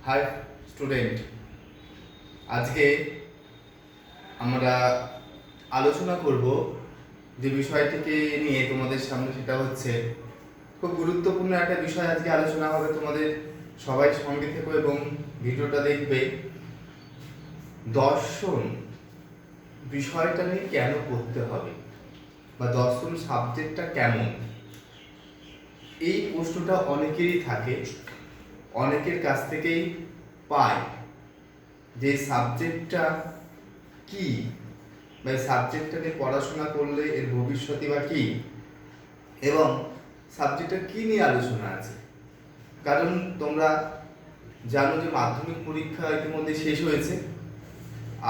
High student, আজকে আমরা আলোচনা করব যে বিষয়টিকে নিয়ে তোমাদের সামনে, সেটা হচ্ছে খুব গুরুত্বপূর্ণ একটা বিষয়। আজকে আলোচনা হবে, তোমাদের সবাই সঙ্গে থেকো এবং ভিডিওটা দেখবে। দর্শন বিষয়টা নিয়ে কেন পড়তে হবে বা দর্শন সাবজেক্টটা কেমন, এই প্রশ্নটা অনেকেরই থাকে, অনেকের কাছ থেকেই পায় যে সাবজেক্টটা কি বা সাবজেক্টটা নিয়ে পড়াশোনা করলে এর ভবিষ্যৎই বা কি, এবং সাবজেক্টটা কি নিয়ে আলোচনা আছে। কারণ তোমরা জানো যে মাধ্যমিক পরীক্ষা ইতিমধ্যে শেষ হয়েছে,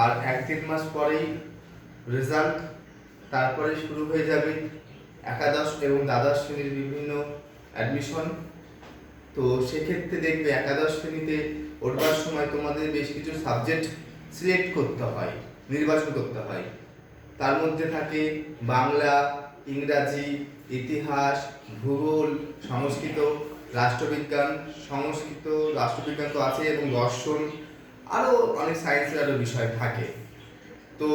আর 1-1.5 মাস পরেই রেজাল্ট, তারপরে শুরু হয়ে যাবে একাদশ এবং দ্বাদশ শ্রেণীর বিভিন্ন অ্যাডমিশন। তো সেক্ষেত্রে দেখবে একাদশ শ্রেণীতে ওঠবার সময় তোমাদের বেশ কিছু সাবজেক্ট সিলেক্ট করতে হয়, নির্বাচন করতে হয়। তার মধ্যে থাকে বাংলা, ইংরাজি, ইতিহাস, ভূগোল, সংস্কৃত, রাষ্ট্রবিজ্ঞান। সংস্কৃত রাষ্ট্রবিজ্ঞান তো আছে, এবং দর্শন, আরও অনেক সায়েন্সের আরও বিষয় থাকে। তো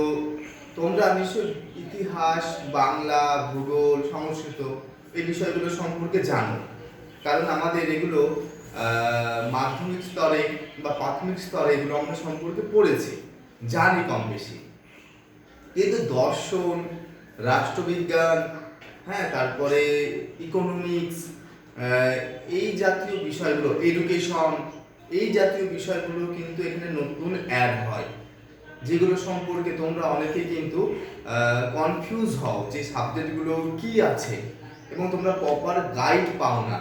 তোমরা নিশ্চয়ই ইতিহাস, বাংলা, ভূগোল, সংস্কৃত এই বিষয়গুলো সম্পর্কে জানো, কারণ আমাদের এগুলো মাধ্যমিক স্তরে বা প্রাথমিক স্তরে এগুলো আমরা সম্পর্কে পড়েছি, জানি কম বেশি। কিন্তু দর্শন, রাষ্ট্রবিজ্ঞান, হ্যাঁ, তারপরে ইকোনমিক্স, এই জাতীয় বিষয়গুলো, এডুকেশন, এই জাতীয় বিষয়গুলো কিন্তু এখানে নতুন অ্যাড হয়, যেগুলো সম্পর্কে তোমরা অনেকে কিন্তু কনফিউজ হও যে সাবজেক্টগুলো কি আছে, এবং তোমরা প্রপার গাইড পাও না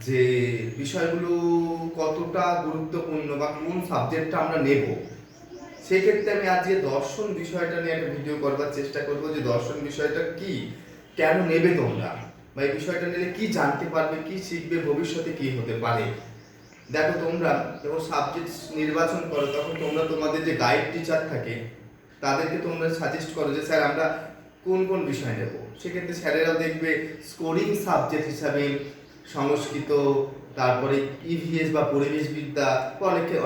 যে বিষয়গুলো কতটা গুরুত্বপূর্ণ বা কোন সাবজেক্টটা আমরা নেব। সেক্ষেত্রে আমি আজকে দর্শন বিষয়টা নিয়ে একটা ভিডিও করবার চেষ্টা করব, যে দর্শন বিষয়টা কি, কেন নেবে তোমরা, বা এই বিষয়টা নিলে কি জানতে পারবে, কি শিখবে, ভবিষ্যতে কি হতে পারে। দেখো, তোমরা যখন সাবজেক্ট নির্বাচন করো তখন তোমরা তোমাদের যে গাইড টিচার থাকে তাদেরকে তোমরা সাজেস্ট করো যে স্যার আমরা কোন কোন বিষয় নেব। সেক্ষেত্রে স্যারেরাও দেখবে স্কোরিং সাবজেক্ট হিসাবে সংস্কৃত, তারপরে ইভিএস বা পরিবেশবিদ্যা,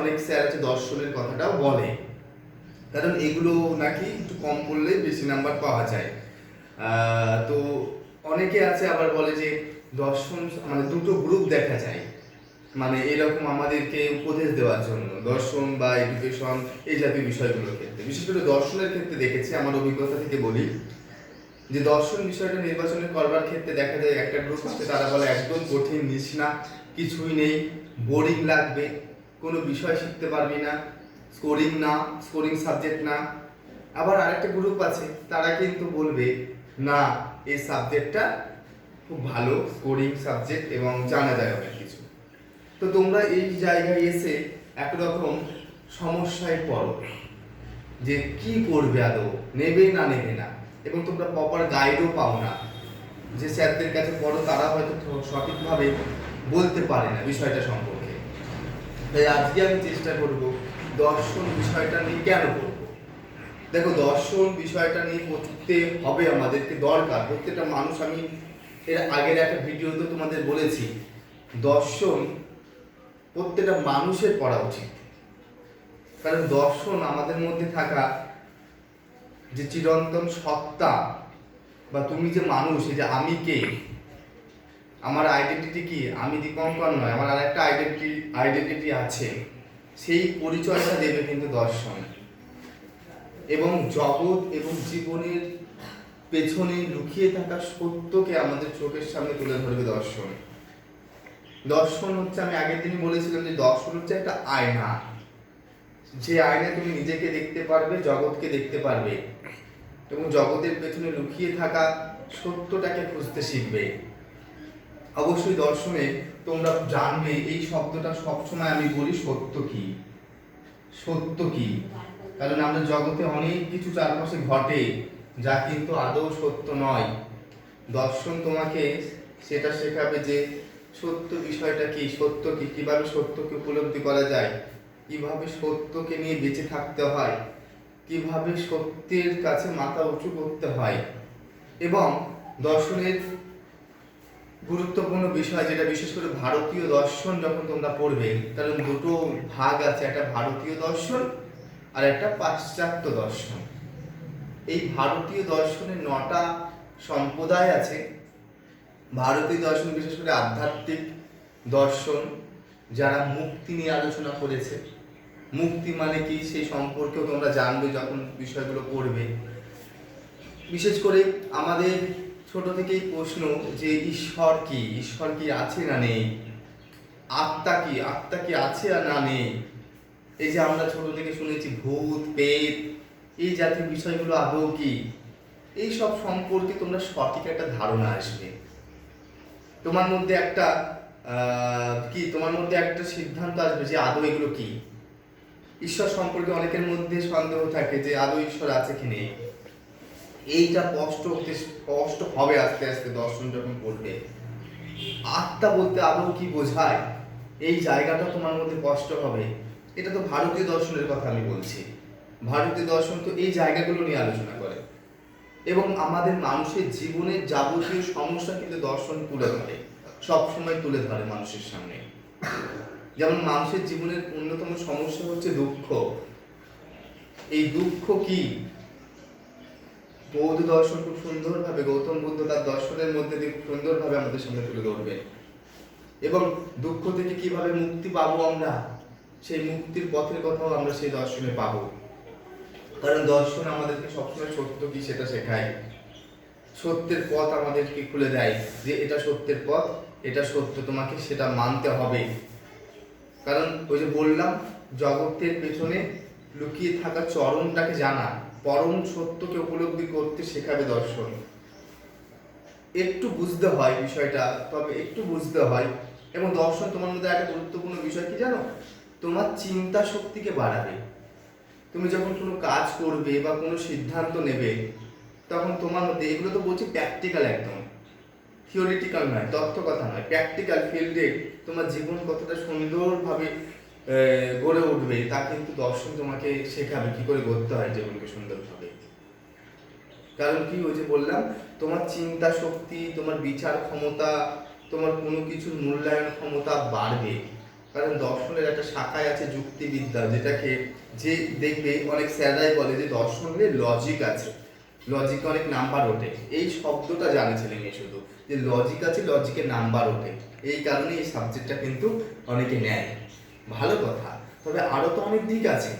অনেক স্যার আছে দর্শনের কথাটাও বলে, কারণ এগুলো নাকি একটু কম পড়লে বেশি নাম্বার পাওয়া যায়। তো অনেকে আছে আবার বলে যে দর্শন মানে দুটো গ্রুপ দেখা যায়, মানে এরকম আমাদেরকে উপদেশ দেওয়ার জন্য, দর্শন বা এডুকেশন এই জাতীয় বিষয়গুলোর ক্ষেত্রে। বিশেষ করে দর্শনের ক্ষেত্রে দেখেছি, আমার অভিজ্ঞতা থেকে বলি, যে দর্শন বিষয়টা নির্বাচনে করবার ক্ষেত্রে দেখা যায় একটা গ্রুপ আছে, তারা বলে একদম কঠিন, নিস না, কিছুই নেই, বোরিং লাগবে, কোনো বিষয় শিখতে পারবি না, স্কোরিং সাবজেক্ট না। আবার আরেকটা গ্রুপ আছে, তারা কিন্তু বলবে না, এই সাবজেক্টটা খুব ভালো, স্কোরিং সাবজেক্ট এবং জানা যায় অনেক কিছু। তো তোমরা এই জায়গায় এসে একরকম সমস্যায় পড়ো যে কি করবে, আদৌ নেবে না নেবে না, এবং তোমরা প্রপার গাইডও পাও না। যে স্যারদের কাছে পড়ো তারা হয়তো সঠিকভাবে বলতে পারে না বিষয়টা সম্পর্কে। তাই আজকে আমি চেষ্টা করব দর্শন বিষয়টা নিয়ে কেন পড়বো। দেখো, দর্শন বিষয়টা নিয়ে পড়তে হবে, আমাদেরকে দরকার, প্রত্যেকটা মানুষ। আমি এর আগের একটা ভিডিওতে তোমাদের বলেছি, দর্শন প্রত্যেকটা মানুষের পড়া উচিত, কারণ দর্শন আমাদের মধ্যে থাকা যে চিরন্তন সত্তা, বা তুমি যে মানুষ, এই যে আমি কে, আমার আইডেন্টিটি কি, আমি দীপঙ্কর নয়, আমার আরেকটা আইডেন্টিটি আছে, সেই পরিচয়টা দেবে কিন্তু দর্শন। এবং জগৎ এবং জীবনের পেছনে লুকিয়ে থাকা সত্যকে আমাদের চোখের সামনে তুলে ধরবে দর্শন। দর্শন হচ্ছে, আমি আগের দিনই বলেছিলাম যে দর্শন হচ্ছে একটা আয়না, যে আয়নায় তুমি নিজেকে দেখতে পারবে, জগৎকে দেখতে পারবে, এবং জগতের পেছনে লুকিয়ে থাকা সত্যটাকে খুঁজতে শিখবে। অবশ্যই দর্শনে তোমরা জানবে, এই শব্দটা সবসময় আমি বলি, সত্য কি, সত্য কি, কারণ আমরা জগতে অনেক কিছু চারপাশে ঘটে যা কিন্তু আদৌ সত্য নয়। দর্শন তোমাকে সেটা শেখাবে যে সত্য বিষয়টা কি, সত্য কি, কিভাবে সত্যকে উপলব্ধি করা যায়, কিভাবে সত্যকে নিয়ে বেঁচে থাকতে হয়, কিভাবে সত্যের কাছে মাথা উঁচু করতে হয়। এবং দর্শনের গুরুত্বপূর্ণ বিষয়, যেটা বিশেষ করে ভারতীয় দর্শন যখন তোমরা পড়বে, কারণ দুটো ভাগ আছে, একটা ভারতীয় দর্শন আর একটা পাশ্চাত্য দর্শন। এই ভারতীয় দর্শনের 9টা সম্প্রদায় আছে। ভারতীয় দর্শন বিশেষ করে আধ্যাত্মিক দর্শন, যারা মুক্তি নিয়ে আলোচনা করেছে। মুক্তি মানে কি সেই সম্পর্কেও তোমরা জানবে যখন বিষয়গুলো পড়বে। বিশেষ করে আমাদের ছোট থেকেই প্রশ্ন যে ঈশ্বর কি, ঈশ্বর কি আছে না নেই, আত্মা কি, আত্মা কি আছে আর না নেই। এই যে আমরা ছোট থেকে শুনেছি ভূত প্রেত, এই জাতীয় বিষয়গুলো আদৌ কি, এই সব সম্পর্কে তোমরা সঠিক একটা ধারণা আসবে। তোমার মধ্যে একটা তোমার মধ্যে একটা সিদ্ধান্ত আসবে যে আদৌ এগুলো কি। ঈশ্বর সম্পর্কে অনেকের মধ্যে সন্দেহ থাকে যে আদৌ ঈশ্বর আছে কি নেই। এইটা স্পষ্ট হবে আস্তে আস্তে দর্শন যখন পড়বে। আত্মা বলতে আদৌ কি বোঝায়, এই জায়গাটা তোমার মধ্যে স্পষ্ট হবে। এটা তো ভারতীয় দর্শনের কথা আমি বলছি। ভারতীয় দর্শন তো এই জায়গাগুলো নিয়ে আলোচনা করে, এবং আমাদের মানুষের জীবনের যাবতীয় সমস্যা কিন্তু দর্শন তুলে ধরে, সবসময় তুলে ধরে মানুষের সামনে। যেমন মানুষের জীবনের অন্যতম সমস্যা হচ্ছে দুঃখ। এই দুঃখ কি, বৌদ্ধ দর্শন খুব সুন্দরভাবে, গৌতম বুদ্ধ তার দর্শনের মধ্যে দিয়ে খুব সুন্দরভাবে আমাদের সামনে তুলে ধরবে। এবং দুঃখ থেকে কিভাবে মুক্তি পাবো আমরা, সেই মুক্তির পথের কথাও আমরা সেই দর্শনে পাবো। কারণ দর্শন আমাদেরকে সবসময় সত্য কি সেটা শেখায়, সত্যের পথ আমাদেরকে খুলে দেয় যে এটা সত্যের পথ, এটা সত্য, তোমাকে সেটা মানতে হবে। কারণ ওই যে বললাম, জগতের পেছনে লুকিয়ে থাকা চরণটাকে জানা, পরম সত্যকে উপলব্ধি করতে শেখাবে দর্শন। একটু বুঝতে হয় বিষয়টা, তবে একটু বুঝতে হয়। এবং দর্শন তোমার মধ্যে একটা গুরুত্বপূর্ণ বিষয় কি জানো, তোমার চিন্তা শক্তিকে বাড়াবে। তুমি যখন কোনো কাজ করবে বা কোনো সিদ্ধান্ত নেবে, তখন তোমার মধ্যে, এগুলো তো বলছি প্র্যাকটিক্যাল, একদম থিওরিটিক্যাল নয়, তথ্য কথা নয়, প্র্যাকটিক্যাল ফিল্ডে তোমার জীবন কতটা সুন্দরভাবে গড়ে উঠবে তা কিন্তু দর্শন তোমাকে শেখাবে কি করে গড়তে হয় জীবনকে সুন্দরভাবে। কারণ কি, ওই যে বললাম, তোমার চিন্তা শক্তি, তোমার বিচার ক্ষমতা, তোমার কোনো কিছুর মূল্যায়ন ক্ষমতা বাড়বে। কারণ দর্শনের একটা শাখায় আছে যুক্তিবিদ্যা, যেটাকে যে দেখবে অনেক স্যাররাই বলে যে দর্শনের লজিক আছে, লজিকে অনেক নাম্বার ওঠে। এই শব্দটা জানে ছেলে মেয়ে শুধু, যে লজিক আছে, লজিকে নাম্বার ওঠে। এই কারণে এই সাবজেক্টটা কিন্তু অনেকে নেয়, ভালো কথা। তবে আরও তো অনেক দিক আছে।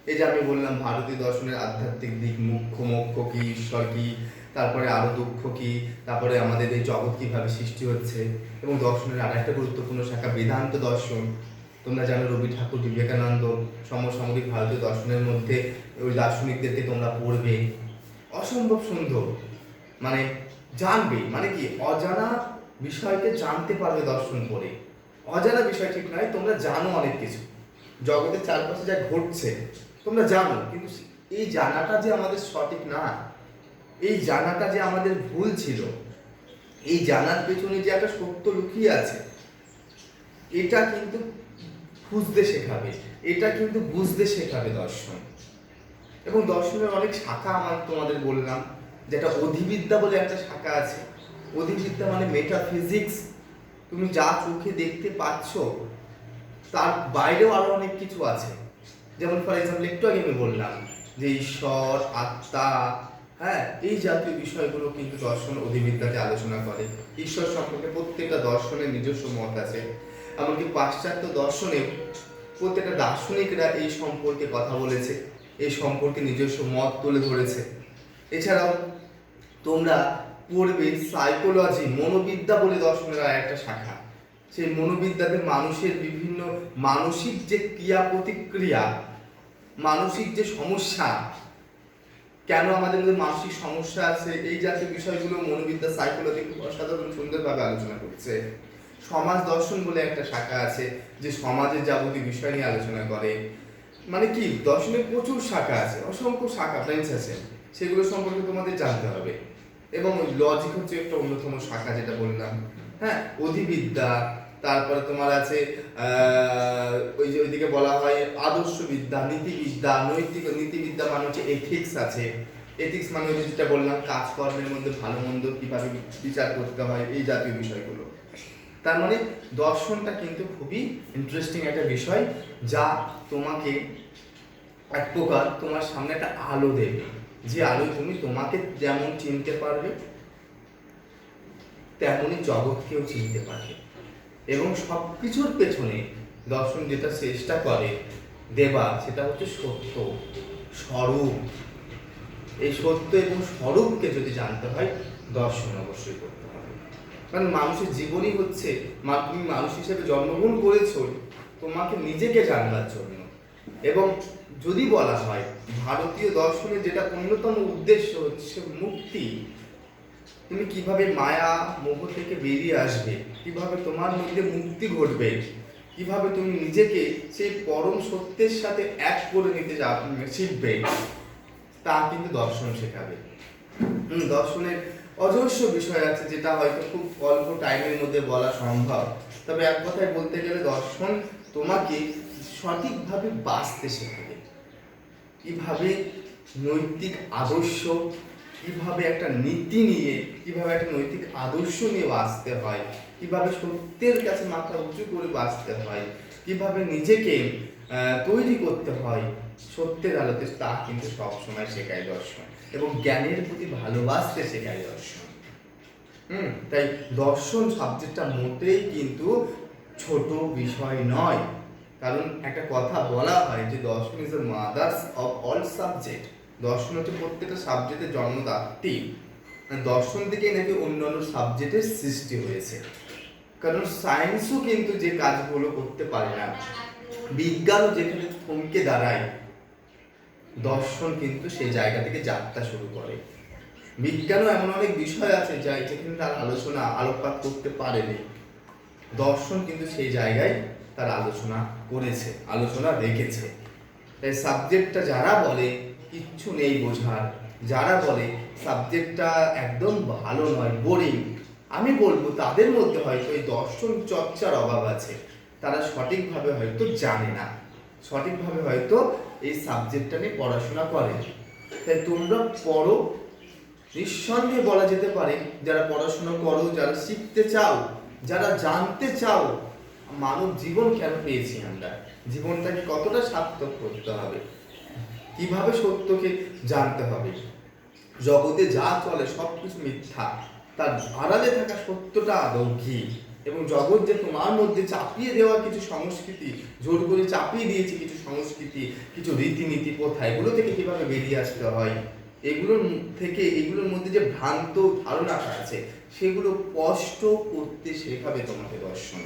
এই যে আমি বললাম ভারতীয় দর্শনের আধ্যাত্মিক দিক, মুখ্য মোক্ষ কি, ঈশ্বর কি, তারপরে আরো দুঃখ কি, তারপরে আমাদের এই জগৎ কিভাবে সৃষ্টি হচ্ছে। এবং দর্শনের আর একটা গুরুত্বপূর্ণ শাখা বেদান্ত দর্শন। তোমরা জানো রবি ঠাকুর, বিবেকানন্দ, সমসাময়িক ভারতীয় দর্শনের মধ্যে ওই দার্শনিকদেরকে তোমরা পড়বে, অসম্ভব সুন্দর। মানে জানবে, মানে কি, অজানা বিষয়কে জানতে পারবে দর্শন পড়ে। অজানা বিষয় ঠিক নয়, তোমরা জানো অনেক কিছু, জগতের চারপাশে যা ঘটছে তোমরা জানো, কিন্তু এই জানাটা যে আমাদের সঠিক না, এই জানাটা যে আমাদের ভুল ছিল, এই জানার পেছনে যে একটা সত্য লুকিয়ে আছে, এটা কিন্তু খুঁজতে শেখাবে, এটা কিন্তু বুঝতে শেখাবে দর্শন। এবং দর্শনের অনেক শাখা আমার তোমাদের বললাম, যেটা অধিবিদ্যা বলে একটা শাখা আছে। অধিবিদ্যা মানে মেটাফিজিক্স, তুমি যা চোখে দেখতে পাচ্ছ তার বাইরেও আরো অনেক কিছু আছে। যেমন ফর এক্সাম্পল একটু আগে আমি বললাম যে ঈশ্বর, আত্মা, হ্যাঁ, এই জাতীয় বিষয়গুলো কিন্তু দর্শন অধিবিদ্যাতে আলোচনা করে। ঈশ্বর সম্পর্কে প্রত্যেকটা দর্শনের নিজস্ব মত আছে। এমনকি পাশ্চাত্য দর্শনেও প্রত্যেকটা দার্শনিকরা এই সম্পর্কে কথা বলেছে, এই সম্পর্কে নিজস্ব মত তুলে ধরেছে। এছাড়াও তোমরা পড়বে সাইকোলজি, মনোবিদ্যা বলে দর্শনের আর একটা শাখা। সেই মনোবিদ্যাতে মানুষের বিভিন্ন মানসিক যে ক্রিয়া প্রতিক্রিয়া, মানসিক যে সমস্যা, কেন আমাদের মধ্যে মানসিক সমস্যা আছে, এই জাতীয় বিষয়গুলো মনোবিদ্যা, সাইকোলজি খুব অসাধারণ সুন্দরভাবে আলোচনা করছে। সমাজ দর্শন বলে একটা শাখা আছে, যে সমাজের যাবতীয় বিষয় নিয়ে আলোচনা করে। মানে কি, দর্শনের প্রচুর শাখা আছে, অসংখ্য শাখা ব্রাঞ্চ আছে, সেগুলো সম্পর্কে তোমাদের জানতে হবে। এবং ওই লজিক হচ্ছে একটা অন্যতম শাখা, যেটা বললাম। হ্যাঁ, অধিবিদ্যা, তারপরে তোমার আছে ওই যে ওইদিকে বলা হয় আদর্শবিদ্যা, নীতিবিদ্যা, নৈতিক নীতিবিদ্যা মানে হচ্ছে এথিক্স আছে, এথিক্স মানে ওই যেটা বললাম, কাজকর্মের মধ্যে ভালো মন্দ কীভাবে বিচার করতে হয়, এই জাতীয় বিষয়গুলো। তার মানে দর্শনটা কিন্তু খুবই ইন্টারেস্টিং একটা বিষয়, যা তোমাকে এক প্রকার তোমার সামনে একটা আলো দেবে, যে আলো তুমি তোমাকে যেমন চিনতে পারবে তেমনি জগৎকেও চিনতে পারবে। এবং সব কিছুর পেছনে দর্শন যেটা চেষ্টা করে দেবার, সেটা হচ্ছে সত্য স্বরূপ। এই সত্য এবং স্বরূপকে যদি জানতে হয়, দর্শন অবশ্যই করতে হবে। কারণ মানুষের জীবনই হচ্ছে, তুমি মানুষ হিসেবে জন্মগ্রহণ করেছো তোমাকে নিজেকে জানবার জন্য। এবং যদি বলা হয় ভারতীয় দর্শনের যেটা অন্যতম উদ্দেশ্য হচ্ছে মুক্তি, তুমি কিভাবে মায়া মোহ থেকে বেরিয়ে আসবে, কিভাবে তোমার মধ্যে মুক্তি ঘটবে, কিভাবে তুমি নিজেকে সেই পরম সত্যের সাথে এক করে নিতে শিখবে, তা কিন্তু দর্শন শেখাবে। দর্শনের অজস্র বিষয় আছে যেটা হয়তো খুব অল্প টাইমের মধ্যে বলা সম্ভব। তবে এক কথায় বলতে গেলে দর্শন তোমাকে সঠিকভাবে বাঁচতে শেখাবে, কিভাবে নৈতিক আদর্শ, কিভাবে একটা নীতি নিয়ে, কিভাবে একটা নৈতিক আদর্শ নিয়ে বাঁচতে হয়, কিভাবে সত্যের কাছে মাথা উঁচু করে বাঁচতে হয়, কিভাবে নিজেকে তৈরি করতে হয় সত্যের আলোতে, তা কিন্তু সবসময় শেখায় দর্শন। এবং জ্ঞানের প্রতি ভালোবাসতে শেখায় দর্শন। তাই দর্শন সাবজেক্টটা মোটেই কিন্তু ছোট বিষয় নয়। কারণ একটা কথা বলা হয় যে দর্শন is the mother's of all subject. দর্শন হচ্ছে প্রত্যেকটা সাবজেক্টের জন্মদাত্রী। দর্শন থেকেই নাকি অন্যান্য সাবজেক্টের সৃষ্টি হয়েছে। কারণ সায়েন্সও কিন্তু যে কাজগুলো করতে পারে না, বিজ্ঞানও যেখানে থমকে দাঁড়ায়, দর্শন কিন্তু সেই জায়গা থেকে যাত্রা শুরু করে। বিজ্ঞানও এমন অনেক বিষয় আছে যেখানে তার আলোচনা আলোকপাত করতে পারেনি, দর্শন কিন্তু সেই জায়গায় তার আলোচনা করেছে, আলোচনা রেখেছে। তাই সাবজেক্টটা যারা বলে কিচ্ছু নেই বোঝার, যারা বলে সাবজেক্টটা একদম ভালো নয়, বোরিং, আমি বলবো তাদের মধ্যে হয়তো এই দর্শন চর্চার অভাব আছে। তারা সঠিকভাবে হয়তো জানে না, সঠিকভাবে হয়তো এই সাবজেক্টটা নিয়ে পড়াশোনা করে। তাই তোমরা পড়ো, নিঃসন্দেহে বলা যেতে পারে যারা পড়াশোনা করো, যারা শিখতে চাও, যারা জানতে চাও মানব জীবন কেন পেয়েছি আমরা, জীবনটাকে কতটা সার্থক করতে হবে, কিভাবে সত্যকে জানতে হবে, জগতে যা চলে সব কিছু মিথ্যা, তার আড়ালে থাকা সত্যটা আদৌ কি, এবং জগৎ যে তোমার মধ্যে চাপিয়ে দেওয়া কিছু সংস্কৃতি, জোর করে চাপিয়ে দিয়েছে কিছু সংস্কৃতি, কিছু রীতিনীতি প্রথা, এগুলো থেকে কিভাবে বেরিয়ে আসতে হয়, এগুলোর মধ্যে যে ভ্রান্ত ধারণাটা আছে সেগুলো স্পষ্ট করতে শেখাবে তোমাকে দর্শন।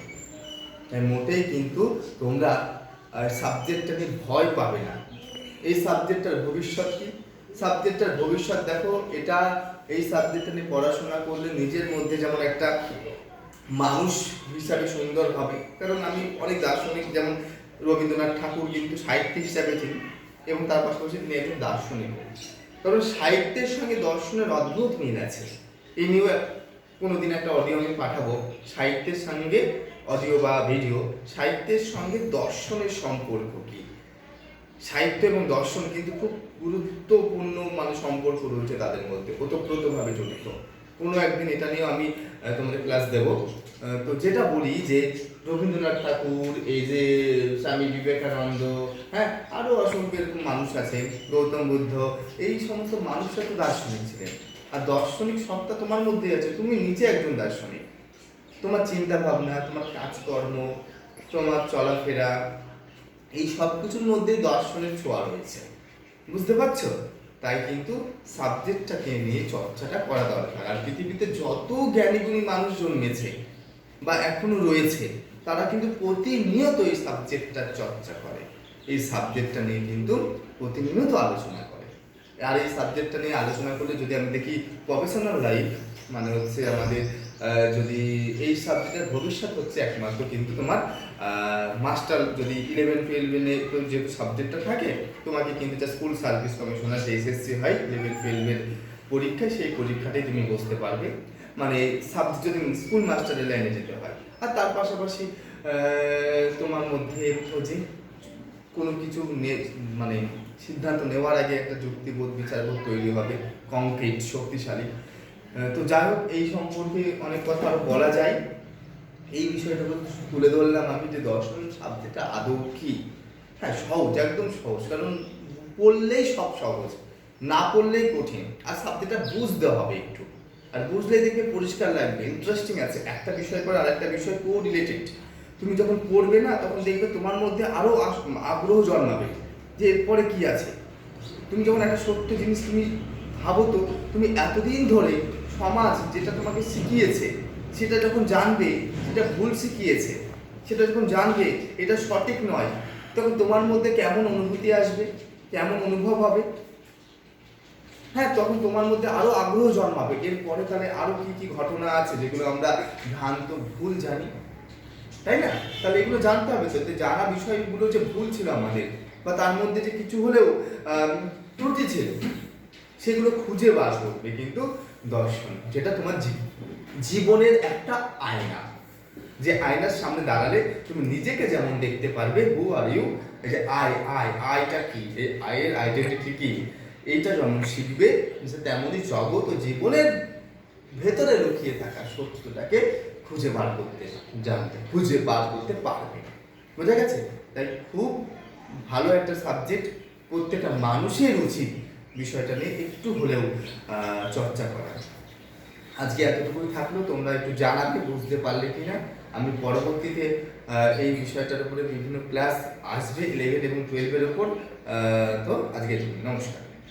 তাই মোটেই কিন্তু তোমরা সাবজেক্টটাকে ভয় পাবে না। এই সাবজেক্টটার ভবিষ্যৎ কি? সাবজেক্টটার ভবিষ্যৎ দেখো, এটা এই সাবজেক্টটা নিয়ে পড়াশোনা করলে নিজের মধ্যে যেমন একটা মানুষ হিসাবে সুন্দর হবে। কারণ আমি অনেক দার্শনিক, যেমন রবীন্দ্রনাথ ঠাকুর কিন্তু সাহিত্য হিসাবে চিনি, এবং তার পাশাপাশি তিনি একজন দার্শনিক। কারণ সাহিত্যের সঙ্গে দর্শনের অদ্ভুত মিল আছে। এই নিয়েও কোনোদিন একটা অডিও আমি পাঠাবো, সাহিত্যের সঙ্গে অডিও বা ভিডিও, সাহিত্যের সঙ্গে দর্শনের সম্পর্ক কি। সাহিত্য এবং দর্শন কিন্তু খুব গুরুত্বপূর্ণ সম্পর্ক রয়েছে তাদের মধ্যে, ওতপ্রোতভাবে জড়িত। কোনো একদিন এটা নিয়েও আমি তোমাদের ক্লাস দেব। তো যেটা বলি যে রবীন্দ্রনাথ ঠাকুর, এই যে স্বামী বিবেকানন্দ, হ্যাঁ, আরও অসংখ্য এরকম মানুষ আছে, গৌতম বুদ্ধ, এই সমস্ত মানুষরা তো দার্শনিক ছিলেন। আর দার্শনিক সত্তা তোমার মধ্যে আছে, তুমি নিজে একজন দার্শনিক। তোমার চিন্তা ভাবনা, তোমার কাজকর্ম, তোমার চলাফেরা, এই সব কিছুর মধ্যে দর্শনের ছোঁয়া রয়েছে, বুঝতে পারছো? তাই কিন্তু সাবজেক্টটাকে নিয়ে চর্চাটা করা দরকার। আর পৃথিবীতে যত জ্ঞানীগুণী মানুষ জন্মেছে বা এখনো রয়েছে, তারা কিন্তু প্রতিনিয়ত এই সাবজেক্টটার চর্চা করে, এই সাবজেক্টটা নিয়ে কিন্তু প্রতিনিয়ত আলোচনা করে। আর এই সাবজেক্টটা নিয়ে আলোচনা করলে যদি আমি দেখি প্রফেশনাল লাইফ, মানে হচ্ছে আমাদের যদি এই সাবজেক্টের ভবিষ্যৎ হচ্ছে একমাত্র কিন্তু তোমার মাস্টার, যদি 11-12 যেহেতু সাবজেক্টটা থাকে, তোমাকে কিন্তু যা স্কুল সার্ভিস কমিশনার যে এসএসসি হয় 11-12 পরীক্ষায়, সেই পরীক্ষাটাই তুমি বসতে পারবে, মানে সাবজেক্ট যদি স্কুল মাস্টারের লাইনে যেতে হয়। আর তার পাশাপাশি তোমার মধ্যে যে কোনো কিছু মানে সিদ্ধান্ত নেওয়ার আগে একটা যুক্তিবোধ বিচারবোধ তৈরি হবে, কংক্রিট, শক্তিশালী। তো যাই হোক, এই সম্পর্কে অনেক কথা আরও বলা যায়। এই বিষয়টা তুলে ধরলাম আমি, যে দর্শন সাবজেক্টটা আদৌ কি। হ্যাঁ, সহজ, একদম সহজ, কারণ পড়লেই সব সহজ, না পড়লেই কঠিন। আর সাবজেক্টটা বুঝতে হবে একটু, আর বুঝলেই দেখবে পরিষ্কার লাগবে, ইন্টারেস্টিং আছে। একটা বিষয় পর আর একটা বিষয় কো রিলেটেড। তুমি যখন পড়বে না, তখন দেখবে তোমার মধ্যে আরও আগ্রহ জন্মাবে যে এরপরে কি আছে। তুমি যখন একটা সত্য জিনিস তুমি ভাবো, তো তুমি এতদিন ধরে সমাজ যেটা তোমাকে শিখিয়েছে সেটা যখন জানবে, যেটা ভুল শিখিয়েছে সেটা যখন জানবে এটা সঠিক নয়, তখন তোমার মধ্যে কেমন অনুভূতি আসবে, কেমন অনুভব হবে। হ্যাঁ, তখন তোমার মধ্যে আরো আগ্রহ জন্মাবে। এরপরে তাহলে আরো কি কি ঘটনা আছে যেগুলো আমরা ভ্রান্ত ভুল জানি, তাই না? তাহলে এগুলো জানতে হবে। তো জানা বিষয়গুলো যে ভুল ছিল আমাদের, বা তার মধ্যে যে কিছু হলেও ত্রুটি ছিল, সেগুলো খুঁজে বার করবে কিন্তু দর্শন, যেটা তোমার জীবনের একটা আয়না। যে আয়নার সামনে দাঁড়ালে তুমি নিজেকে যেমন দেখতে পারবে, হু আর ইউ, এই যে আইটা কি, এই আয়ের আইডেন্টিটি কি, এইটা যেমন শিখবে, যে তেমনই জগৎ ও জীবনের ভেতরে লুকিয়ে থাকা সত্যটাকে খুঁজে বার করতে খুঁজে বার করতে পারবে। বোঝা গেছে? তাই খুব ভালো একটা সাবজেক্ট, প্রত্যেকটা মানুষের উচিত বিষয়টা নিয়ে একটু হলেও চর্চা করা। আজকে এতটুকুই থাকলো, তোমরা একটু জানাবে বুঝতে পারলে কিনা। আমি পরবর্তীতে এই বিষয়টার উপরে বিভিন্ন ক্লাস আসবে 11 এবং 12-এর ওপর। তো আজকে নমস্কার।